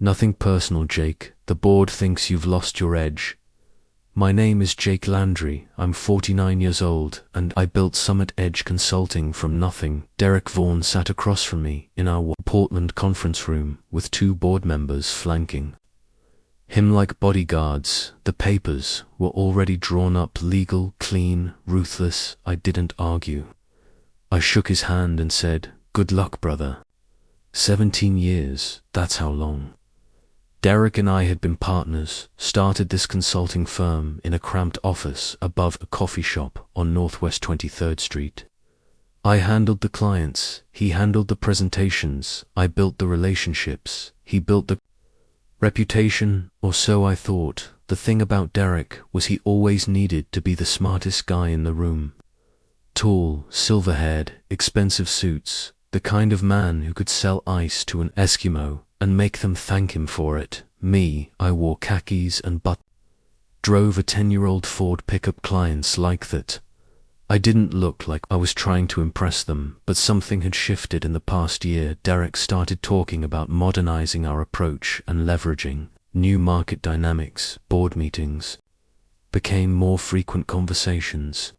Nothing personal, Jake. The board thinks you've lost your edge. My name is Jake Landry. I'm 49 years old, and I built Summit Edge Consulting from nothing. Derek Vaughan sat across from me in our Portland conference room with 2 board members flanking him like bodyguards. The papers were already drawn up, legal, clean, ruthless. I didn't argue. I shook his hand and said, "Good luck, brother." 17 years, that's how long. Derek and I had been partners, started this consulting firm in a cramped office above a coffee shop on Northwest 23rd Street. I handled the clients, he handled the presentations, I built the relationships, he built the reputation, or so I thought. The thing about Derek was he always needed to be the smartest guy in the room. Tall, silver-haired, expensive suits, the kind of man who could sell ice to an Eskimo and make them thank him for it. Me, I wore khakis and drove a 10-year-old Ford pickup. Clients like that. I didn't look like I was trying to impress them, but something had shifted in the past year. Derek started talking about modernizing our approach and leveraging new market dynamics. Board meetings became more frequent conversations.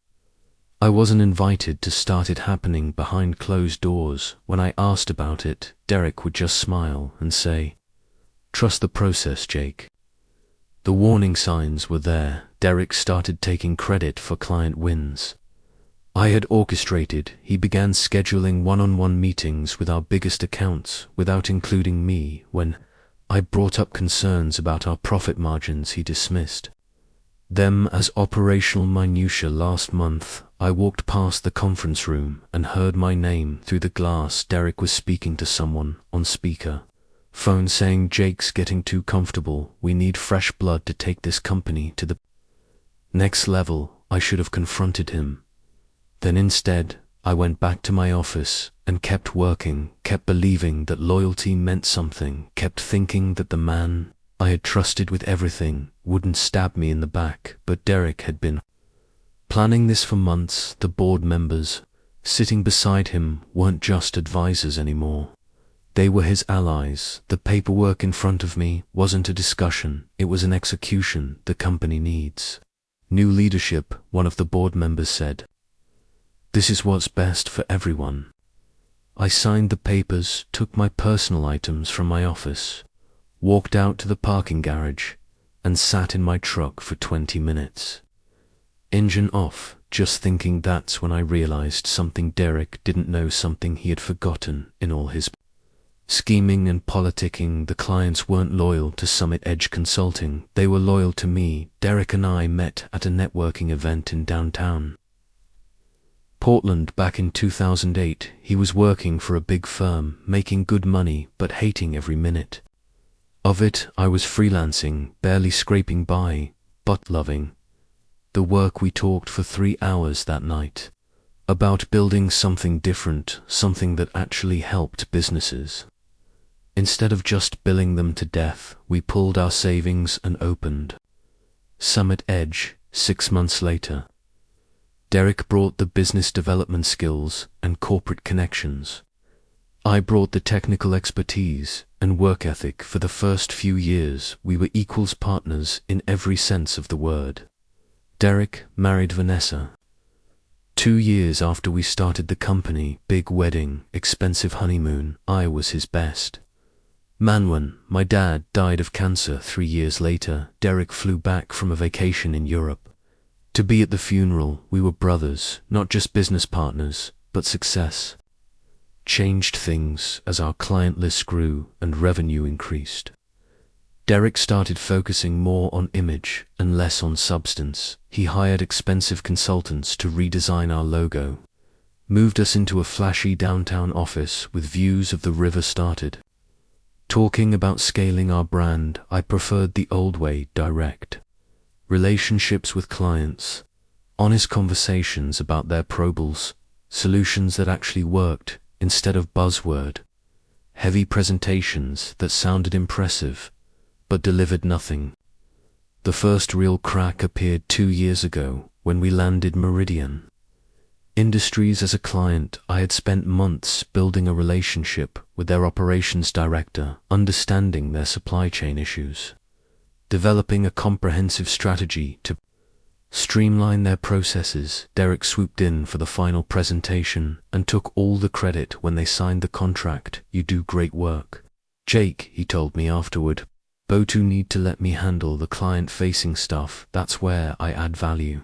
I wasn't invited to start it happening behind closed doors. When I asked about it, Derek would just smile and say, "Trust the process, Jake." The warning signs were there. Derek started taking credit for client wins I had orchestrated. He began scheduling one-on-one meetings with our biggest accounts without including me. When I brought up concerns about our profit margins, he dismissed them as operational minutiae. Last month, I walked past the conference room and heard my name through the glass. Derek was speaking to someone on speaker phone saying, "Jake's getting too comfortable. We need fresh blood to take this company to the next level." I should have confronted him. Then instead, I went back to my office and kept working, kept believing that loyalty meant something, kept thinking that the man I had trusted with everything wouldn't stab me in the back. But Derek had been planning this for months. The board members sitting beside him weren't just advisors anymore. They were his allies. The paperwork in front of me wasn't a discussion, it was an execution. The company needs new leadership, one of the board members said. This is what's best for everyone. I signed the papers, took my personal items from my office, walked out to the parking garage, and sat in my truck for 20 minutes. Engine off, just thinking. That's when I realized something Derek didn't know, something he had forgotten in all his scheming and politicking. The clients weren't loyal to Summit Edge Consulting, they were loyal to me. Derek and I met at a networking event in downtown Portland back in 2008. He was working for a big firm, making good money, but hating every minute of it. I was freelancing, barely scraping by, but loving the work. We talked for 3 hours that night about building something different, something that actually helped businesses. Instead of just billing them to death, we pulled our savings and opened Summit Edge. 6 months later, Derek brought the business development skills and corporate connections. I brought the technical expertise and work ethic. For the first few years, we were equals, partners in every sense of the word. Derek married Vanessa 2 years after we started the company. Big wedding, expensive honeymoon. I was his best man. When my dad died of cancer 3 years later, Derek flew back from a vacation in Europe to be at the funeral. We were brothers, not just business partners, but success changed things as our client list grew and revenue increased. Derek started focusing more on image and less on substance. He hired expensive consultants to redesign our logo, moved us into a flashy downtown office with views of the river. Started talking about scaling our brand. I preferred the old way, direct relationships with clients, honest conversations about their problems, solutions that actually worked instead of buzzword heavy presentations that sounded impressive but delivered nothing. The first real crack appeared 2 years ago when we landed Meridian Industries as a client, I had spent months building a relationship with their operations director, understanding their supply chain issues, developing a comprehensive strategy to streamline their processes. Derek swooped in for the final presentation and took all the credit when they signed the contract. "You do great work, Jake," he told me afterward. "Botu need to let me handle the client-facing stuff. That's where I add value."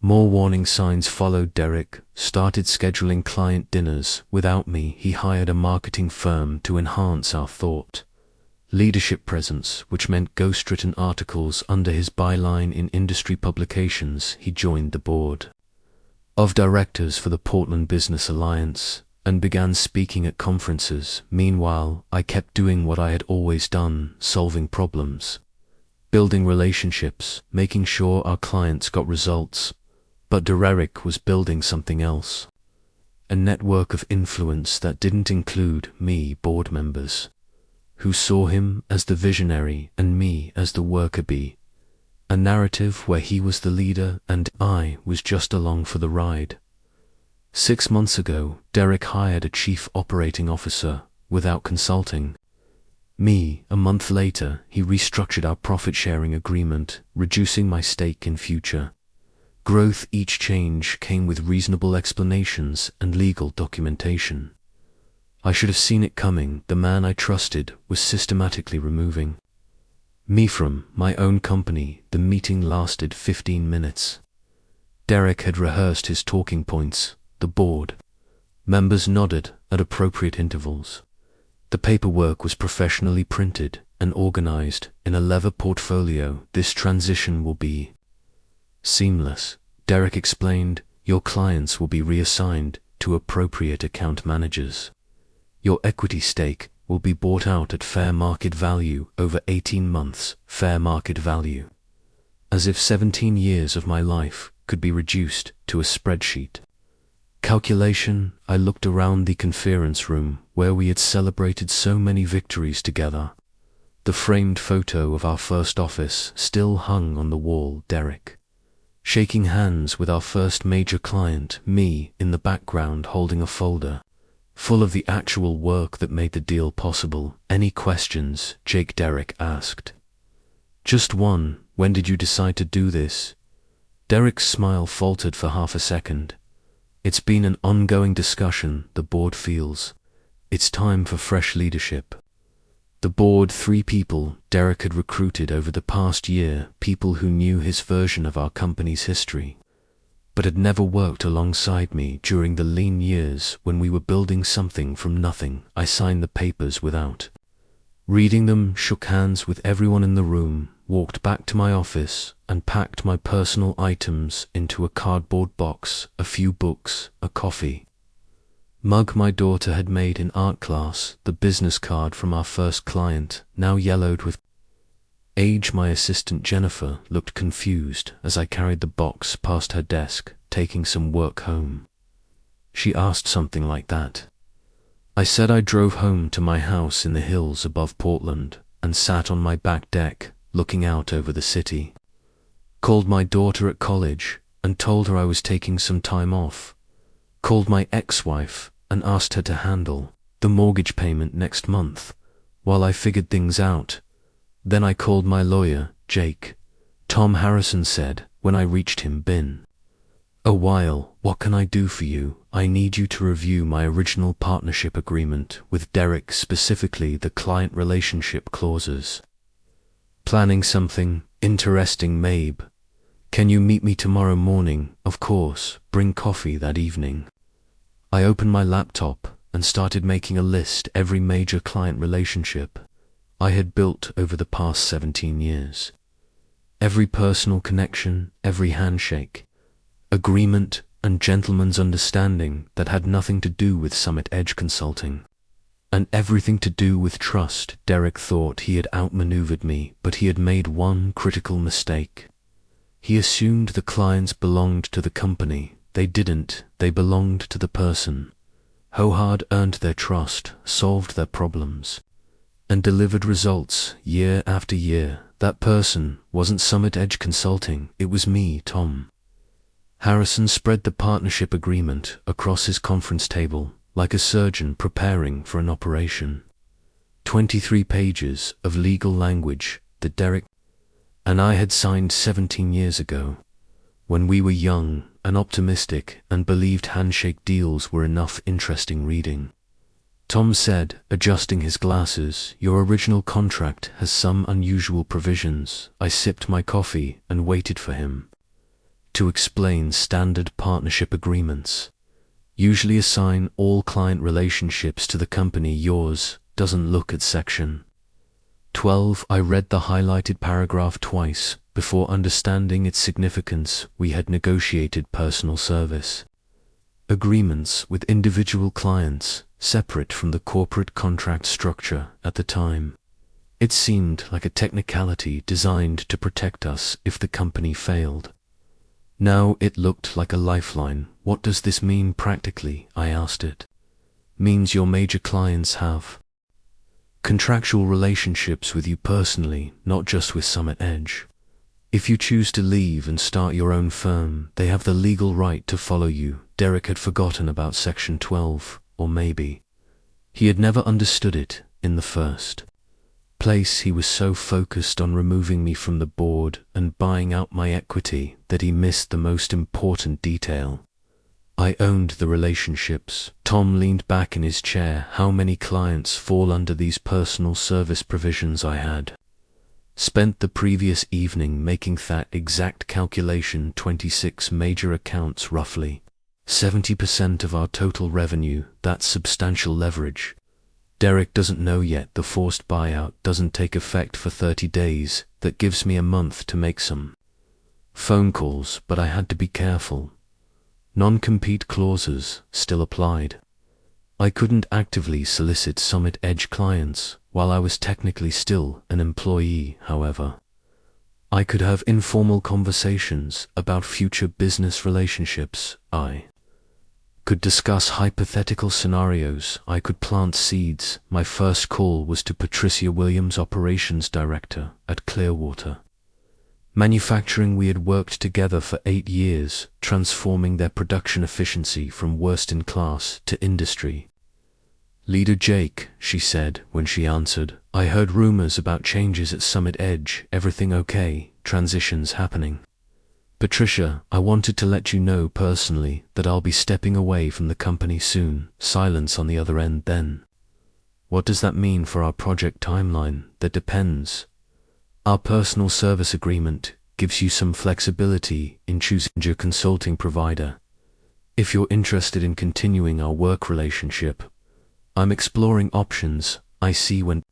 More warning signs followed. Derek started scheduling client dinners without me. He hired a marketing firm to enhance our thought leadership presence, which meant ghostwritten articles under his byline in industry publications. He joined the board of directors for the Portland Business Alliance and began speaking at conferences. Meanwhile, I kept doing what I had always done, solving problems, building relationships, making sure our clients got results. But Derek was building something else, a network of influence that didn't include me, board members, who saw him as the visionary and me as the worker bee, a narrative where he was the leader and I was just along for the ride. 6 months ago, Derek hired a chief operating officer without consulting me. A month later, he restructured our profit-sharing agreement, reducing my stake in future growth. Each change came with reasonable explanations and legal documentation. I should have seen it coming. The man I trusted was systematically removing me from my own company. The meeting lasted 15 minutes. Derek had rehearsed his talking points. The board members nodded at appropriate intervals. The paperwork was professionally printed and organized in a leather portfolio. "This transition will be seamless," Derek explained. "Your clients will be reassigned to appropriate account managers. Your equity stake will be bought out at fair market value over 18 months, fair market value." As if 17 years of my life could be reduced to a spreadsheet calculation. I looked around the conference room where we had celebrated so many victories together. The framed photo of our first office still hung on the wall. Derek shaking hands with our first major client, me in the background holding a folder full of the actual work that made the deal possible. "Any questions, Jake?" Derek asked. "Just one. When did you decide to do this?" Derek's smile faltered for half a second. "It's been an ongoing discussion. The board feels it's time for fresh leadership." The board, 3 people Derek had recruited over the past year, people who knew his version of our company's history, but had never worked alongside me during the lean years when we were building something from nothing. I signed the papers without reading them, shook hands with everyone in the room, walked back to my office, and packed my personal items into a cardboard box: a few books, a coffee mug my daughter had made in art class, the business card from our first client, now yellowed with age. My assistant Jennifer looked confused as I carried the box past her desk, taking some work home. She asked something like that. I said I drove home to my house in the hills above Portland and sat on my back deck, looking out over the city. Called my daughter at college and told her I was taking some time off. Called my ex-wife and asked her to handle the mortgage payment next month while I figured things out. Then I called my lawyer, Jake. Tom Harrison said when I reached him, "Been a while. What can I do for you? I need you to review my original partnership agreement with Derek, specifically the client relationship clauses. Planning something interesting, Mabe. Can you meet me tomorrow morning?" "Of course. Bring coffee that evening." I opened my laptop and started making a list. Every major client relationship I had built over the past 17 years. Every personal connection, every handshake, agreement, and gentleman's understanding that had nothing to do with Summit Edge Consulting, and everything to do with trust. Derek thought he had outmaneuvered me, but he had made one critical mistake. He assumed the clients belonged to the company. They didn't. They belonged to the person. Hohard earned their trust, solved their problems, and delivered results year after year. That person wasn't Summit Edge Consulting. It was me, Tom. Harrison spread the partnership agreement across his conference table, like a surgeon preparing for an operation. 23 pages of legal language that Derek and I had signed 17 years ago, when we were young and optimistic and believed handshake deals were enough interesting reading. Tom said, adjusting his glasses, "Your original contract has some unusual provisions." I sipped my coffee and waited for him to explain. Standard partnership agreements usually assign all client relationships to the company. Yours doesn't. Look at section 12. I read the highlighted paragraph twice before understanding its significance. We had negotiated personal service agreements with individual clients, separate from the corporate contract structure at the time. It seemed like a technicality designed to protect us if the company failed. Now it looked like a lifeline. What does this mean practically? I asked it. Means your major clients have contractual relationships with you personally, not just with Summit Edge. If you choose to leave and start your own firm, they have the legal right to follow you. Derek had forgotten about section 12, or maybe he had never understood it in the first place. He was so focused on removing me from the board and buying out my equity that he missed the most important detail. I owned the relationships. Tom leaned back in his chair. How many clients fall under these personal service provisions? I had spent the previous evening making that exact calculation. 26 major accounts, roughly 70% of our total revenue. That's substantial leverage. Derek doesn't know yet. The forced buyout doesn't take effect for 30 days. That gives me a month to make some phone calls, but I had to be careful. Non-compete clauses still applied. I couldn't actively solicit Summit Edge clients while I was technically still an employee. However, I could have informal conversations about future business relationships. I could discuss hypothetical scenarios. I could plant seeds. My first call was to Patricia Williams, operations director at Clearwater Manufacturing. We had worked together for 8 years, transforming their production efficiency from worst in class to industry leader. "Jake," she said when she answered, "I heard rumors about changes at Summit Edge. Everything okay? Transitions happening?" "Patricia, I wanted to let you know personally that I'll be stepping away from the company soon." Silence on the other end. Then, "What does that mean for our project timeline?" "That depends. Our personal service agreement gives you some flexibility in choosing your consulting provider. If you're interested in continuing our work relationship, I'm exploring options. I see when.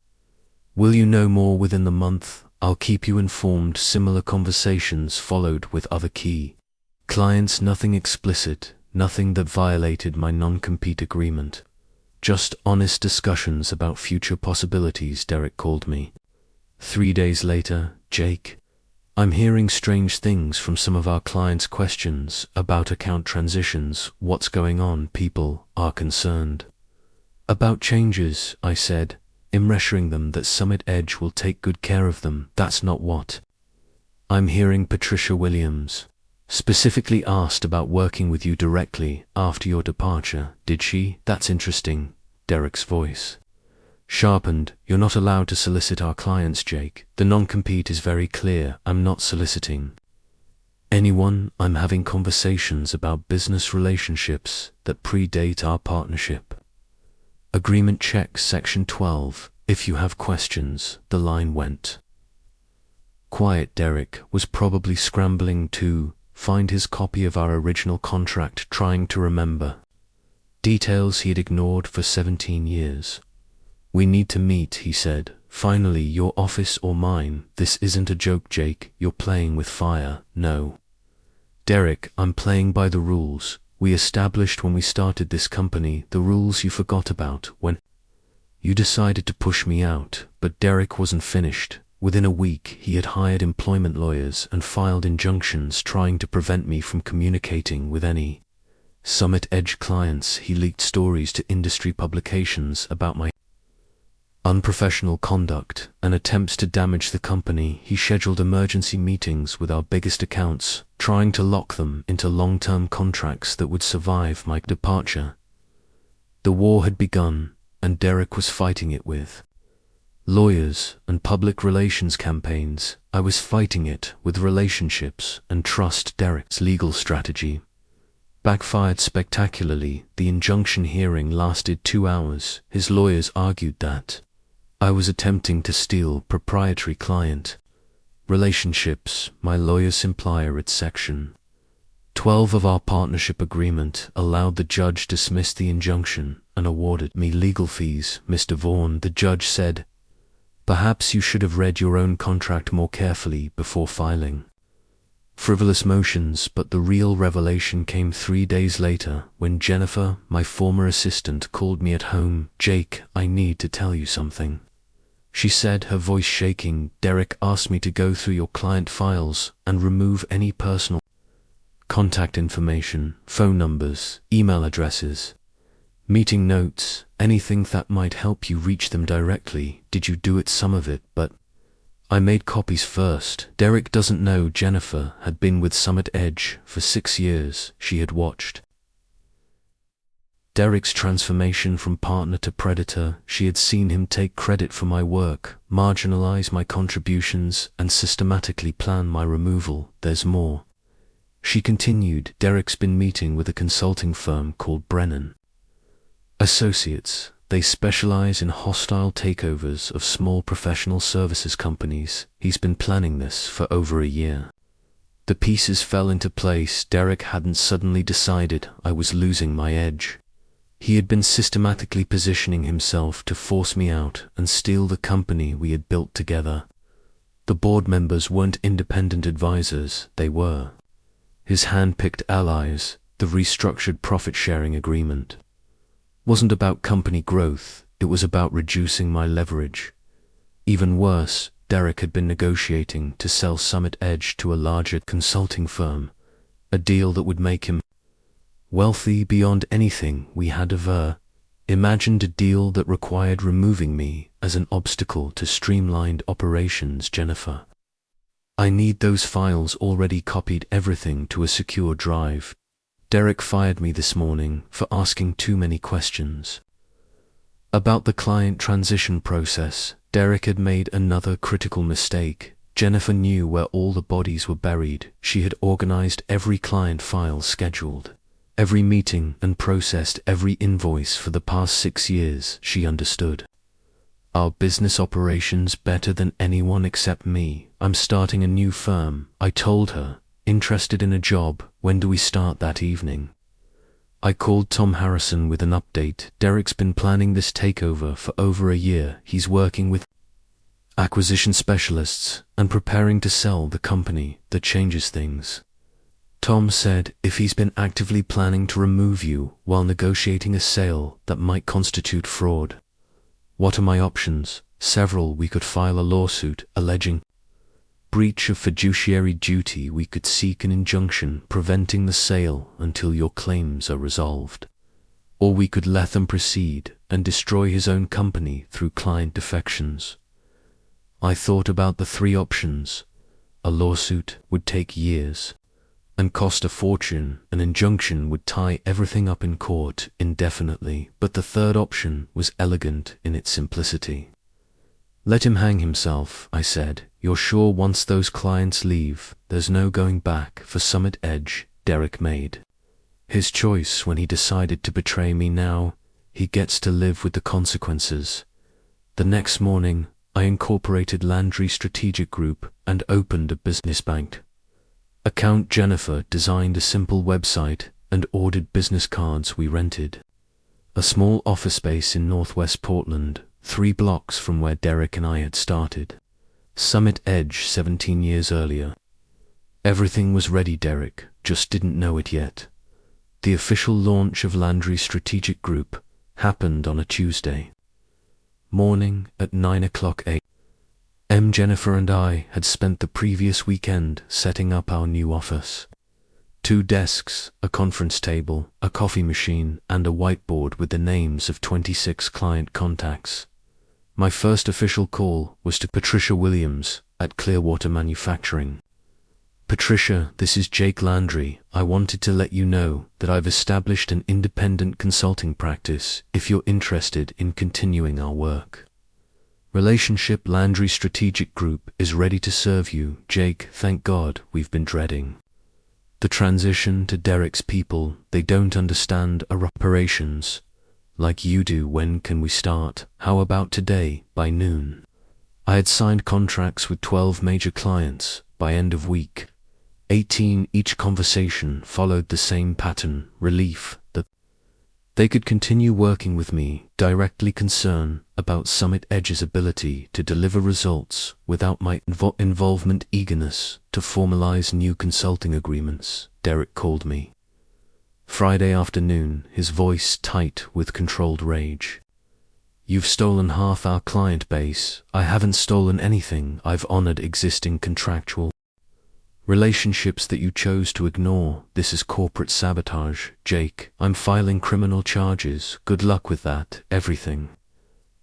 Will you know more within the month? I'll keep you informed." Similar conversations followed with other key clients. Nothing explicit, nothing that violated my non-compete agreement. Just honest discussions about future possibilities. Derek called me 3 days later. "Jake, I'm hearing strange things from some of our clients. Questions about account transitions. What's going on?" "People are concerned about changes," I said. "I'm reassuring them that Summit Edge will take good care of them." "That's not what I'm hearing." Patricia Williams specifically asked about working with you directly after your departure. "Did she?" "That's interesting." Derek's voice sharpened. "You're not allowed to solicit our clients, Jake. The non-compete is very clear. I'm not soliciting anyone. I'm having conversations about business relationships that predate our partnership agreement." Check section 12. "If you have questions." The line went quiet. Derek was probably scrambling to find his copy of our original contract, trying to remember details he had ignored for 17 years. "We need to meet," he said. "Finally, your office or mine." "This isn't a joke, Jake. You're playing with fire." "No, Derek, I'm playing by the rules we established when we started this company, the rules you forgot about when you decided to push me out." But Derek wasn't finished. Within a week, he had hired employment lawyers and filed injunctions trying to prevent me from communicating with any Summit Edge clients. He leaked stories to industry publications about my unprofessional conduct, and attempts to damage the company. He scheduled emergency meetings with our biggest accounts, trying to lock them into long-term contracts that would survive my departure. The war had begun, and Derek was fighting it with lawyers and public relations campaigns. I was fighting it with relationships and trust. Derek's legal strategy backfired spectacularly. The injunction hearing lasted 2 hours. His lawyers argued that I was attempting to steal proprietary client relationships. My lawyers imply at Section 12 of our partnership agreement allowed the judge to dismiss the injunction and awarded me legal fees. Mr. Vaughan, the judge said, perhaps you should have read your own contract more carefully before filing frivolous motions. But the real revelation came 3 days later when Jennifer, my former assistant, called me at home. Jake, I need to tell you something, she said, her voice shaking. Derek asked me to go through your client files and remove any personal contact information, phone numbers, email addresses, meeting notes, anything that might help you reach them directly. Did you do it? Some of it, but I made copies first. Derek doesn't know Jennifer had been with Summit Edge for 6 years. She had watched Derek's transformation from partner to predator. She had seen him take credit for my work, marginalize my contributions, and systematically plan my removal. There's more, she continued. Derek's been meeting with a consulting firm called Brennan Associates. They specialize in hostile takeovers of small professional services companies. He's been planning this for over a year. The pieces fell into place. Derek hadn't suddenly decided I was losing my edge. He had been systematically positioning himself to force me out and steal the company we had built together. The board members weren't independent advisors, they were his hand-picked allies. The restructured profit-sharing agreement wasn't about company growth, it was about reducing my leverage. Even worse, Derek had been negotiating to sell Summit Edge to a larger consulting firm, a deal that would make him wealthy beyond anything we had ever imagined, a deal that required removing me as an obstacle to streamlined operations. Jennifer, I need those files already copied, everything to a secure drive. Derek fired me this morning for asking too many questions about the client transition process. Derek had made another critical mistake. Jennifer knew where all the bodies were buried. She had organized every client file, scheduled every meeting, and processed every invoice for the past 6 years. She understood our business operations better than anyone except me. I'm starting a new firm, I told her. Interested in a job? When do we start? That evening I called Tom Harrison with an update. Derek's been planning this takeover for over a year. He's working with acquisition specialists and preparing to sell the company. That changes things. Tom said, if he's been actively planning to remove you while negotiating a sale that might constitute fraud, what are my options? Several. We could file a lawsuit alleging breach of fiduciary duty. We could seek an injunction preventing the sale until your claims are resolved. Or we could let them proceed and destroy his own company through client defections. I thought about the 3 options. A lawsuit would take years and cost a fortune. An injunction would tie everything up in court indefinitely. But the third option was elegant in its simplicity. Let him hang himself, I said. You're sure once those clients leave, there's no going back? For Summit Edge, Derek made his choice when he decided to betray me. Now he gets to live with the consequences. The next morning, I incorporated Landry Strategic Group and opened a business bank account. Jennifer designed a simple website and ordered business cards. We rented a small office space in Northwest Portland, 3 blocks from where Derek and I had started Summit Edge 17 years earlier. Everything was ready. Derek just didn't know it yet. The official launch of Landry Strategic Group happened on a Tuesday morning at 9 o'clock a.m. Jennifer and I had spent the previous weekend setting up our new office. 2 desks, a conference table, a coffee machine, and a whiteboard with the names of 26 client contacts. My first official call was to Patricia Williams at Clearwater Manufacturing. Patricia, this is Jake Landry. I wanted to let you know that I've established an independent consulting practice if you're interested in continuing our work. Relationship Landry Strategic Group is ready to serve you, Jake. Thank God, we've been dreading the transition to Derek's people. They don't understand our operations like you do. When can we start? How about today, by noon? I had signed contracts with 12 major clients by end of week 18. Each conversation followed the same pattern: relief that they could continue working with me, directly concern about Summit Edge's ability to deliver results without my involvement, eagerness to formalize new consulting agreements. Derek called me Friday afternoon, his voice tight with controlled rage. You've stolen half our client base. I haven't stolen anything. I've honored existing contractual relationships that you chose to ignore. This is corporate sabotage, Jake. I'm filing criminal charges. Good luck with that. Everything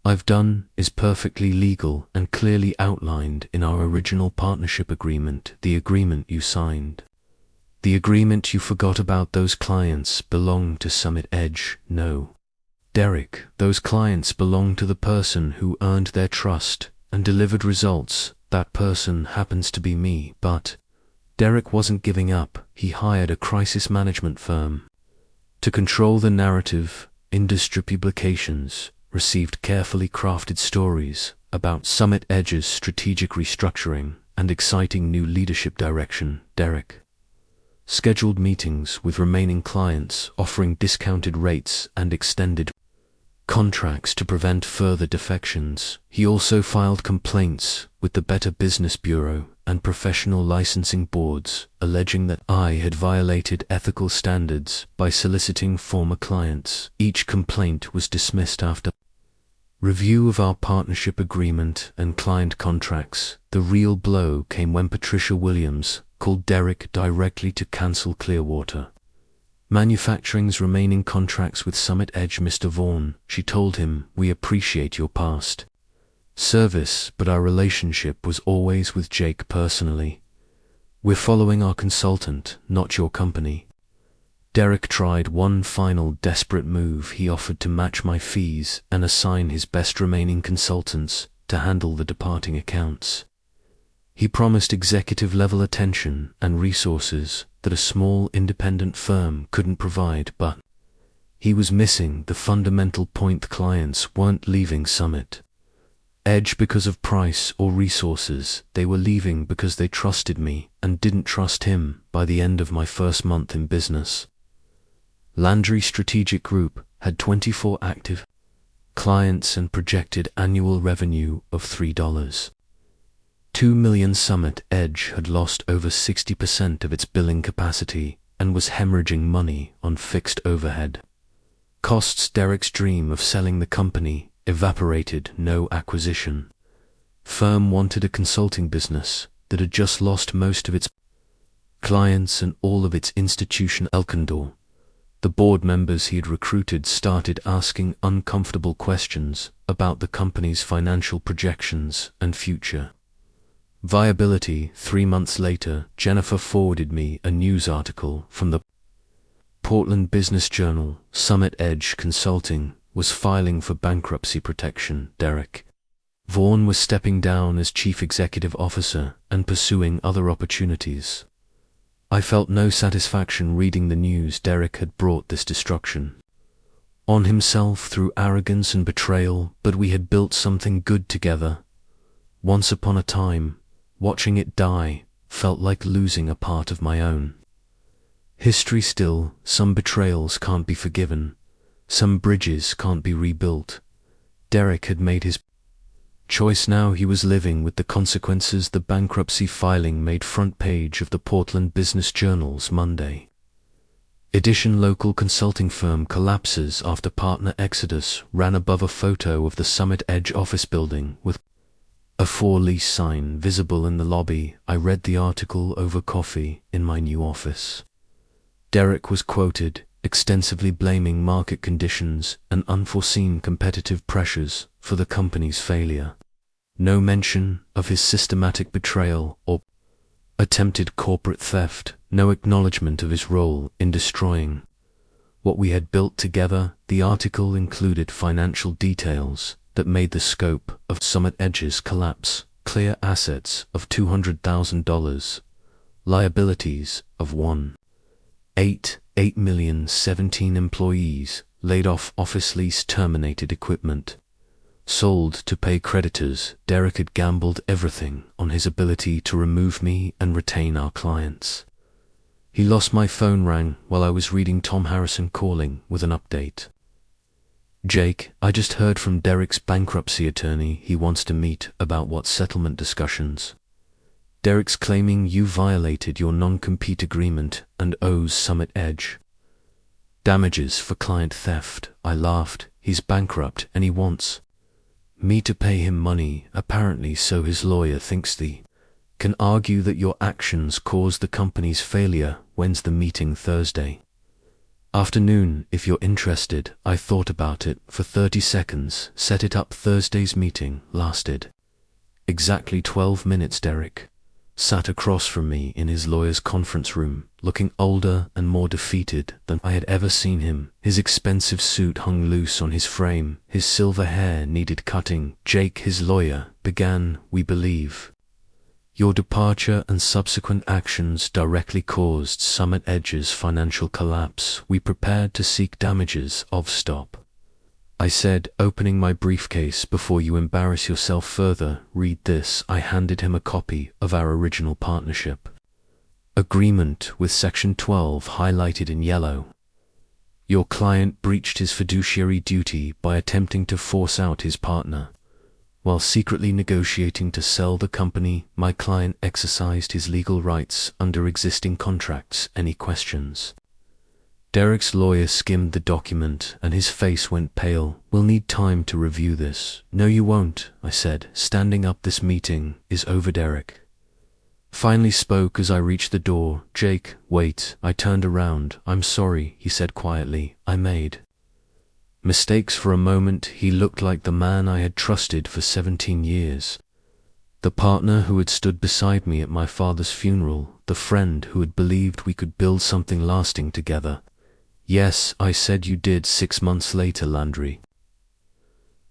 I've done is perfectly legal and clearly outlined in our original partnership agreement, the agreement you signed. The agreement you forgot about. Those clients belong to Summit Edge. No, Derek, those clients belong to the person who earned their trust and delivered results. That person happens to be me. But Derek wasn't giving up. He hired a crisis management firm to control the narrative. Industry publications received carefully crafted stories about Summit Edge's strategic restructuring and exciting new leadership direction. Derek scheduled meetings with remaining clients, offering discounted rates and extended contracts to prevent further defections. He also filed complaints with the Better Business Bureau and professional licensing boards, alleging that I had violated ethical standards by soliciting former clients. Each complaint was dismissed after review of our partnership agreement and client contracts. The real blow came when Patricia Williams called Derek directly to cancel Clearwater Manufacturing's remaining contracts with Summit Edge. Mr. Vaughn, she told him, we appreciate your past service, but our relationship was always with Jake personally. We're following our consultant, not your company. Derek tried one final desperate move. He offered to match my fees and assign his best remaining consultants to handle the departing accounts. He promised executive-level attention and resources that a small independent firm couldn't provide, but he was missing the fundamental point. Clients weren't leaving Summit Edge because of price or resources. They were leaving because they trusted me and didn't trust him. By the end of my first month in business, Landry Strategic Group had 24 active clients and projected annual revenue of $3.2 million. Summit Edge had lost over 60% of its billing capacity and was hemorrhaging money on fixed overhead costs. Derek's dream of selling the company evaporated. No acquisition firm wanted a consulting business that had just lost most of its clients and all of its institutional Elkendor. The board members he had recruited started asking uncomfortable questions about the company's financial projections and future viability. 3 months later, Jennifer forwarded me a news article from the Portland Business Journal. Summit Edge Consulting was filing for bankruptcy protection. Derek Vaughn was stepping down as chief executive officer and pursuing other opportunities. I felt no satisfaction reading the news. Derek had brought this destruction on himself through arrogance and betrayal, but we had built something good together. Once upon a time, watching it die felt like losing a part of my own history. Still, some betrayals can't be forgiven. Some bridges can't be rebuilt. Derek had made his choice. Now he was living with the consequences. The bankruptcy filing made front page of the Portland Business Journal's Monday edition. Local consulting firm collapses after partner exodus ran above a photo of the Summit Edge office building with a for-lease sign visible in the lobby. I read the article over coffee in my new office. Derek was quoted, extensively blaming market conditions and unforeseen competitive pressures for the company's failure. No mention of his systematic betrayal or attempted corporate theft, no acknowledgement of his role in destroying what we had built together. The article included financial details that made the scope of Summit Edge's collapse clear: assets of $200,000, liabilities of $1.88 million, 17 employees laid off, office lease terminated, equipment sold to pay creditors. Derek had gambled everything on his ability to remove me and retain our clients. He lost. My phone rang while I was reading. Tom Harrison calling with an update. Jake, I just heard from Derek's bankruptcy attorney. He wants to meet about what settlement discussions. Derek's claiming you violated your non-compete agreement and owes Summit Edge damages for client theft. I laughed. He's bankrupt and he wants me to pay him money, apparently, so his lawyer thinks they can argue that your actions caused the company's failure. When's the meeting? Thursday afternoon, if you're interested. I thought about it for 30 seconds, set it up. Thursday's meeting lasted exactly 12 minutes. Derek sat across from me in his lawyer's conference room, looking older and more defeated than I had ever seen him. His expensive suit hung loose on his frame. His silver hair needed cutting. Jake, his lawyer, began, we believe your departure and subsequent actions directly caused Summit Edge's financial collapse. We prepared to seek damages of stop. I said, opening my briefcase. Before you embarrass yourself further, read this. I handed him a copy of our original partnership agreement with Section 12 highlighted in yellow. Your client breached his fiduciary duty by attempting to force out his partner while secretly negotiating to sell the company. My client exercised his legal rights under existing contracts. Any questions? Derek's lawyer skimmed the document and his face went pale. We'll need time to review this. No, you won't, I said, standing up. This meeting is over. Derek finally spoke as I reached the door. Jake, wait. I turned around. I'm sorry, he said quietly. I made mistakes. For a moment, he looked like the man I had trusted for 17 years. The partner who had stood beside me at my father's funeral. The friend who had believed we could build something lasting together. Yes, I said. You did. 6 months later, Landry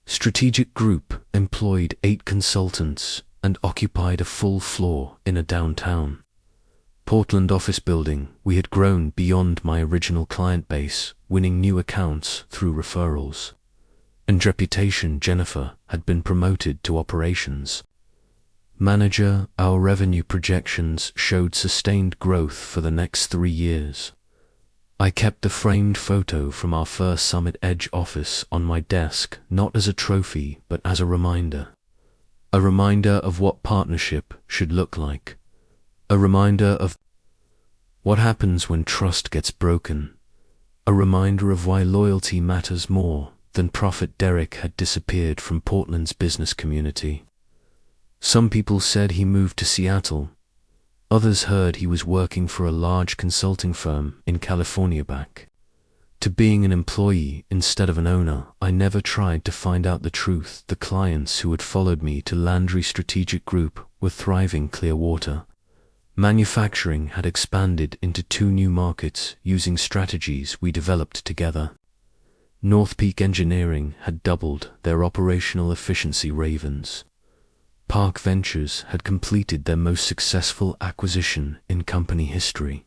Strategic Group employed 8 consultants and occupied a full floor in a downtown Portland office building. We had grown beyond my original client base, winning new accounts through referrals and reputation. Jennifer had been promoted to operations manager. Our revenue projections showed sustained growth for the next 3 years. I kept the framed photo from our first Summit Edge office on my desk, not as a trophy, but as a reminder. A reminder of what partnership should look like. A reminder of what happens when trust gets broken. A reminder of why loyalty matters more than profit. Derek had disappeared from Portland's business community. Some people said he moved to Seattle. Others heard he was working for a large consulting firm in California. Back to being an employee instead of an owner. I never tried to find out the truth. The clients who had followed me to Landry Strategic Group were thriving. Clearwater manufacturing had expanded into 2 new markets using strategies we developed together. North Peak Engineering had doubled their operational efficiency. Ravens Park Ventures had completed their most successful acquisition in company history.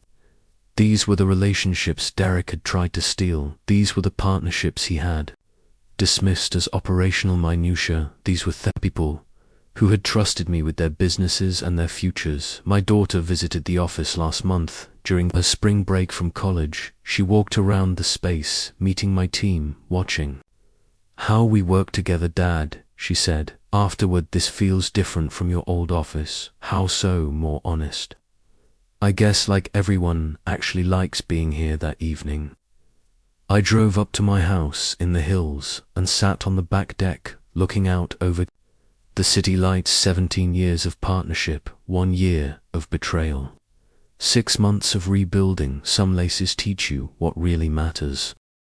These were the relationships Derek had tried to steal. These were the partnerships he had dismissed as operational minutiae. These were the people who had trusted me with their businesses and their futures. My daughter visited the office last month during her spring break from college. She walked around the space, meeting my team, watching how we work together. Dad, she said, afterward, this feels different from your old office. How so? More honest. I guess like everyone actually likes being here. That evening, I drove up to my house in the hills and sat on the back deck, looking out over the city lights. 17 years of partnership, 1 year of betrayal. 6 months of rebuilding. Some laces teach you what really matters.